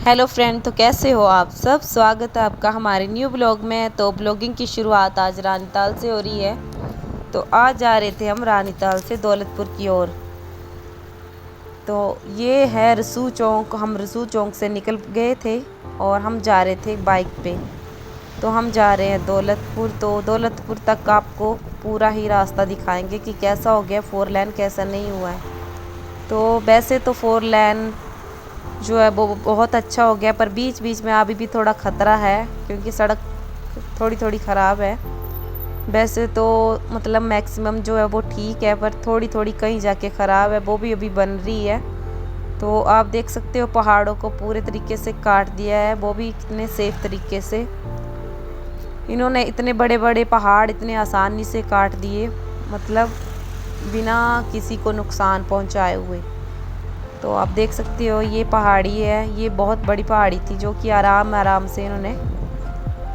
Hello friend, तो कैसे हो आप सब। स्वागत है आपका हमारे न्यू ब्लॉग में। तो ब्लॉगिंग की शुरुआत आज रानीताल से हो रही है। तो आज जा रहे थे हम रानीताल से दौलतपुर की ओर। तो ये है रसूल चौक। हम रसूल चौक से निकल गए थे और हम जा रहे थे बाइक पे। तो हम जा रहे हैं दौलतपुर। तो दौलतपुर तक आपको पूरा ही रास्ता दिखाएंगे कि कैसा हो गया 4 लेन, कैसा नहीं हुआ है। तो वैसे तो 4 लेन जो है वो बहुत अच्छा हो गया, पर बीच बीच में अभी भी थोड़ा ख़तरा है क्योंकि सड़क थोड़ी थोड़ी ख़राब है। वैसे तो मतलब मैक्सिमम जो है वो ठीक है, पर थोड़ी थोड़ी कहीं जाके ख़राब है, वो भी अभी बन रही है। तो आप देख सकते हो पहाड़ों को पूरे तरीके से काट दिया है, वो भी कितने सेफ तरीके से। इन्होंने इतने बड़े बड़े पहाड़ इतने आसानी से काट दिए, मतलब बिना किसी को नुकसान पहुंचाए हुए। तो आप देख सकते हो ये पहाड़ी है, ये बहुत बड़ी पहाड़ी थी जो कि आराम आराम से इन्होंने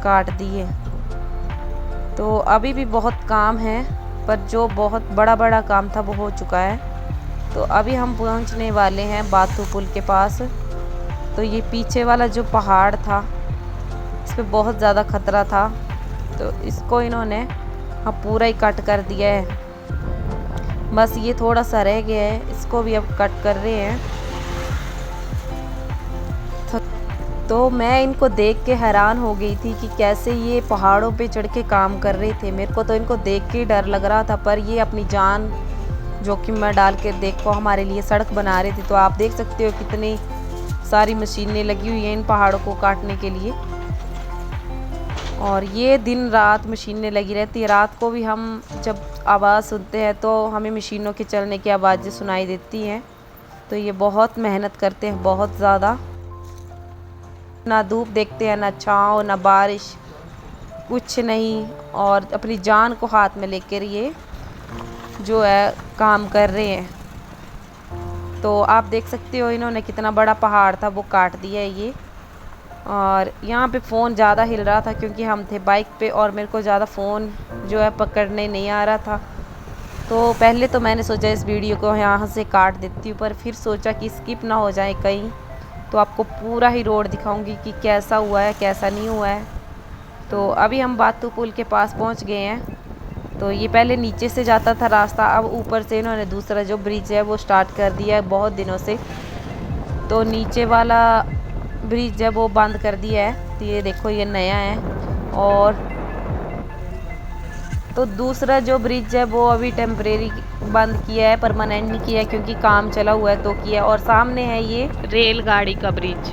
काट दी है। तो अभी भी बहुत काम है, पर जो बहुत बड़ा बड़ा काम था वो हो चुका है। तो अभी हम पहुंचने वाले हैं बातू पुल के पास। तो ये पीछे वाला जो पहाड़ था इस पर बहुत ज़्यादा खतरा था, तो इसको इन्होंने पूरा ही कट कर दिया है। बस ये थोड़ा सा रह गया है, इसको भी अब कट कर रहे हैं। तो मैं इनको देख के हैरान हो गई थी कि कैसे ये पहाड़ों पे चढ़ के काम कर रहे थे। मेरे को तो इनको देख के डर लग रहा था, पर ये अपनी जान जोखिम में डाल के देखो हमारे लिए सड़क बना रहे थे। तो आप देख सकते हो कितनी सारी मशीनें लगी हुई हैं इन पहाड़ों को काटने के लिए। और ये दिन रात मशीनें लगी रहती है। रात को भी हम जब आवाज़ सुनते हैं तो हमें मशीनों के चलने की आवाज़ें सुनाई देती हैं। तो ये बहुत मेहनत करते हैं, बहुत ज़्यादा। ना धूप देखते हैं, ना छाँव, ना बारिश, कुछ नहीं, और अपनी जान को हाथ में लेकर ये जो है काम कर रहे हैं। तो आप देख सकते हो इन्होंने कितना बड़ा पहाड़ था वो काट दिया है ये। और यहाँ पे फ़ोन ज़्यादा हिल रहा था क्योंकि हम थे बाइक पे और मेरे को ज़्यादा फ़ोन जो है पकड़ने नहीं आ रहा था। तो पहले तो मैंने सोचा इस वीडियो को यहाँ से काट देती हूँ, पर फिर सोचा कि स्किप ना हो जाए कहीं, तो आपको पूरा ही रोड दिखाऊंगी कि कैसा हुआ है कैसा नहीं हुआ है। तो अभी हम बातू पुल के पास पहुँच गए हैं। तो ये पहले नीचे से जाता था रास्ता, अब ऊपर से इन्होंने दूसरा जो ब्रिज है वो स्टार्ट कर दिया है बहुत दिनों से। तो नीचे वाला ब्रिज है वो बंद कर दिया है, तो ये देखो ये नया है। और तो दूसरा जो ब्रिज है वो अभी टेम्परेरी बंद किया है, परमानेंट नहीं किया है क्योंकि काम चला हुआ है तो किया। और सामने है ये रेलगाड़ी का ब्रिज।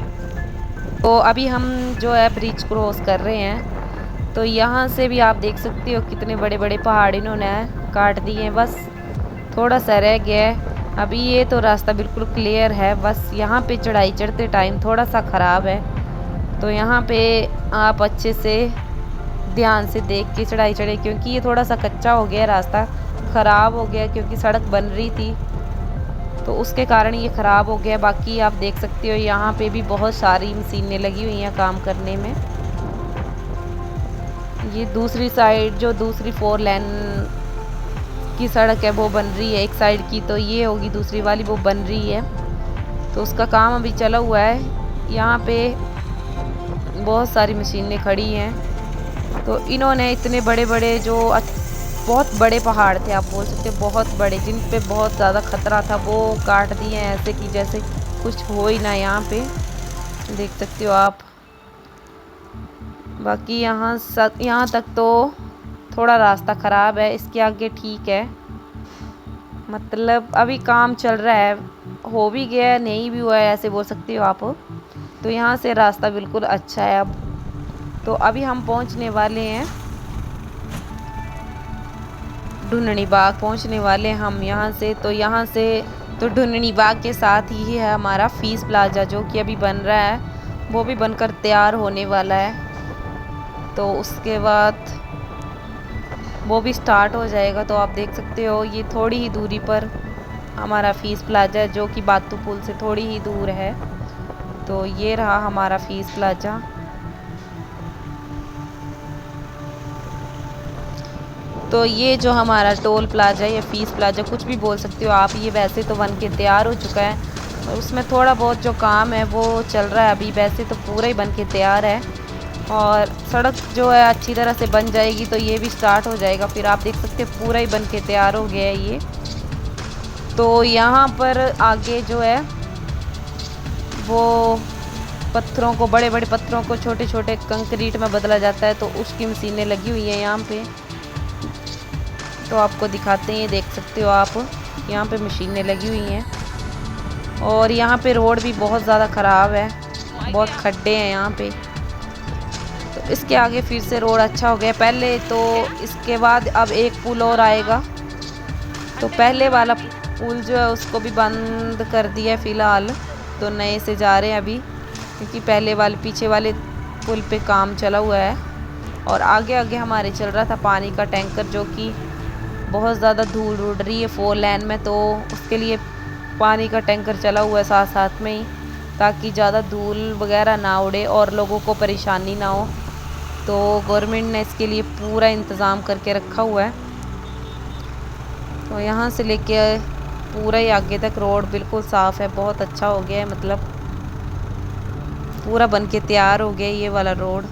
तो अभी हम जो है ब्रिज क्रॉस कर रहे हैं। तो यहाँ से भी आप देख सकते हो कितने बड़े बड़े पहाड़ इन्होंने काट दिए हैं। बस थोड़ा सा रह गया है। अभी ये तो रास्ता बिल्कुल क्लियर है, बस यहाँ पे चढ़ाई चढ़ते टाइम थोड़ा सा ख़राब है। तो यहाँ पे आप अच्छे से ध्यान से देख के चढ़ाई चढ़े, क्योंकि ये थोड़ा सा कच्चा हो गया, रास्ता ख़राब हो गया क्योंकि सड़क बन रही थी तो उसके कारण ये ख़राब हो गया। बाकी आप देख सकते हो यहाँ पे भी बहुत सारी मशीनें लगी हुई हैं काम करने में। ये दूसरी साइड जो दूसरी 4 लेन की सड़क है वो बन रही है एक साइड की, तो ये होगी दूसरी वाली वो बन रही है। तो उसका काम अभी चला हुआ है। यहाँ पे बहुत सारी मशीनें खड़ी हैं। तो इन्होंने इतने बड़े बड़े जो बहुत बड़े पहाड़ थे, आप बोल सकते हो बहुत बड़े, जिन पे बहुत ज़्यादा ख़तरा था, वो काट दिए हैं ऐसे कि जैसे कुछ हो ही ना। यहाँ पे देख सकते हो आप। बाकी यहाँ तक तो थोड़ा रास्ता ख़राब है, इसके आगे ठीक है। मतलब अभी काम चल रहा है, हो भी गया नहीं भी हुआ है ऐसे बोल सकते हो आप। तो यहाँ से रास्ता बिल्कुल अच्छा है अब। तो अभी हम पहुँचने वाले हैं ढूंढनी बाग, पहुँचने वाले हम यहाँ से। तो यहाँ से तो ढूंढनी बाग के साथ ही है हमारा फीस प्लाजा जो कि अभी बन रहा है, वो भी बनकर तैयार होने वाला है। तो उसके बाद वो भी स्टार्ट हो जाएगा। तो आप देख सकते हो ये थोड़ी ही दूरी पर हमारा फीस प्लाजा है जो कि बातू पुल से थोड़ी ही दूर है। तो ये रहा हमारा फीस प्लाजा। तो ये जो हमारा टोल प्लाजा या फीस प्लाजा कुछ भी बोल सकते हो आप, ये वैसे तो बन के तैयार हो चुका है। और उसमें थोड़ा बहुत जो काम है वो चल रहा है अभी, वैसे तो पूरा ही बन के तैयार है। और सड़क जो है अच्छी तरह से बन जाएगी तो ये भी स्टार्ट हो जाएगा। फिर आप देख सकते हैं पूरा ही बन के तैयार हो गया है ये। तो यहाँ पर आगे जो है वो पत्थरों को, बड़े बड़े पत्थरों को छोटे छोटे कंक्रीट में बदला जाता है, तो उसकी मशीनें लगी हुई हैं यहाँ पे। तो आपको दिखाते हैं, देख सकते हो आप, यहाँ पे मशीनें लगी हुई हैं। और यहाँ पे रोड भी बहुत ज़्यादा ख़राब है, बहुत खड्डे हैं यहाँ पे। तो इसके आगे फिर से रोड अच्छा हो गया पहले तो, इसके बाद अब एक पुल और आएगा। तो पहले वाला पुल जो है उसको भी बंद कर दिया है फ़िलहाल, तो नए से जा रहे हैं अभी, क्योंकि पहले वाले पीछे वाले पुल पे काम चला हुआ है। और आगे आगे हमारे चल रहा था पानी का टैंकर, जो कि बहुत ज़्यादा धूल उड़ रही है 4 लेन में, तो उसके लिए पानी का टैंकर चला हुआ है साथ साथ में ही, ताकि ज़्यादा धूल वगैरह ना उड़े और लोगों को परेशानी ना हो। तो गवर्नमेंट ने इसके लिए पूरा इंतज़ाम करके रखा हुआ है। तो यहाँ से लेके पूरा ही आगे तक रोड बिल्कुल साफ़ है, बहुत अच्छा हो गया है, मतलब पूरा बन के तैयार हो गया ये वाला रोड।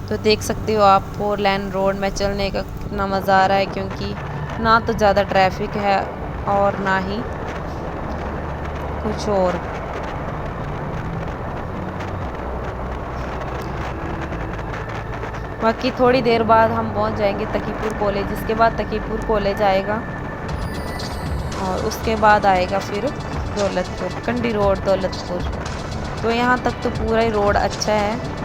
तो देख सकते हो आप 4 लेन रोड में चलने का कितना मज़ा आ रहा है, क्योंकि ना तो ज़्यादा ट्रैफिक है और ना ही कुछ और। बाकी थोड़ी देर बाद हम पहुंच जाएंगे तकीपुर कॉलेज, इसके बाद तकीपुर कॉलेज आएगा और उसके बाद आएगा फिर दौलतपुर, कंडी रोड दौलतपुर। तो यहाँ तक तो पूरा ही रोड अच्छा है।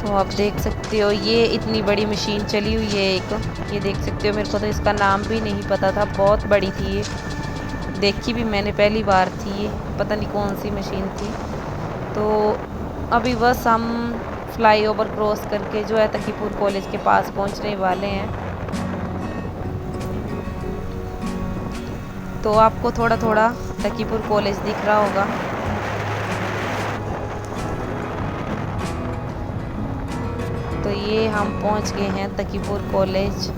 तो आप देख सकते हो ये इतनी बड़ी मशीन चली हुई है एक, ये देख सकते हो। मेरे को तो इसका नाम भी नहीं पता था, बहुत बड़ी थी ये, देखी भी मैंने पहली बार थी ये, पता नहीं कौन सी मशीन थी। तो अभी बस हम फ्लाईओवर क्रॉस करके जो है तकीपुर कॉलेज के पास पहुंचने वाले हैं। तो आपको थोड़ा थोड़ा तकीपुर कॉलेज दिख रहा होगा। तो ये हम पहुंच गए हैं तकीपुर कॉलेज,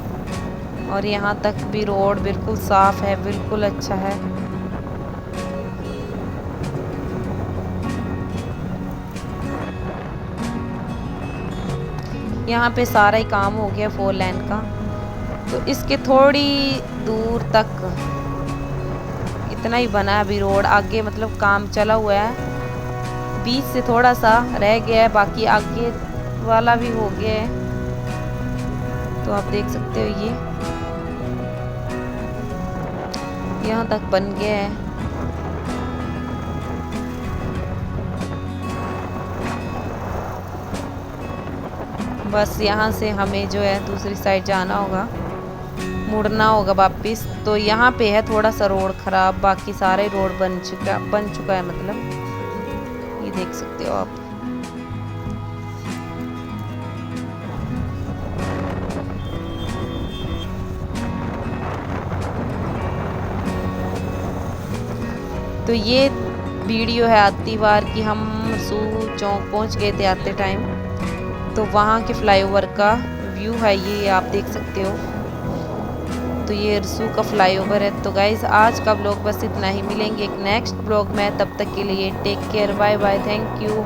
और यहाँ तक भी रोड बिल्कुल साफ़ है, बिल्कुल अच्छा है। यहाँ पे सारा ही काम हो गया 4 लेन का। तो इसके थोड़ी दूर तक इतना ही बना है अभी रोड, आगे मतलब काम चला हुआ है, बीच से थोड़ा सा रह गया है, बाकी आगे वाला भी हो गया है। तो आप देख सकते हो ये यहाँ तक बन गया है। बस यहाँ से हमें जो है दूसरी साइड जाना होगा, मुड़ना होगा वापस। तो यहाँ पे है थोड़ा सा रोड ख़राब, बाकी सारे रोड बन चुका है, मतलब ये देख सकते हो आप। तो ये वीडियो है आती बार कि हम सू चौक पहुंच गए थे आते टाइम, तो वहाँ के फ्लाईओवर का व्यू है ये, आप देख सकते हो। तो ये रसू का फ्लाईओवर है। तो गाइज़ आज का ब्लॉग बस इतना ही, मिलेंगे एक नेक्स्ट ब्लॉग में, तब तक के लिए take care, bye bye, thank you.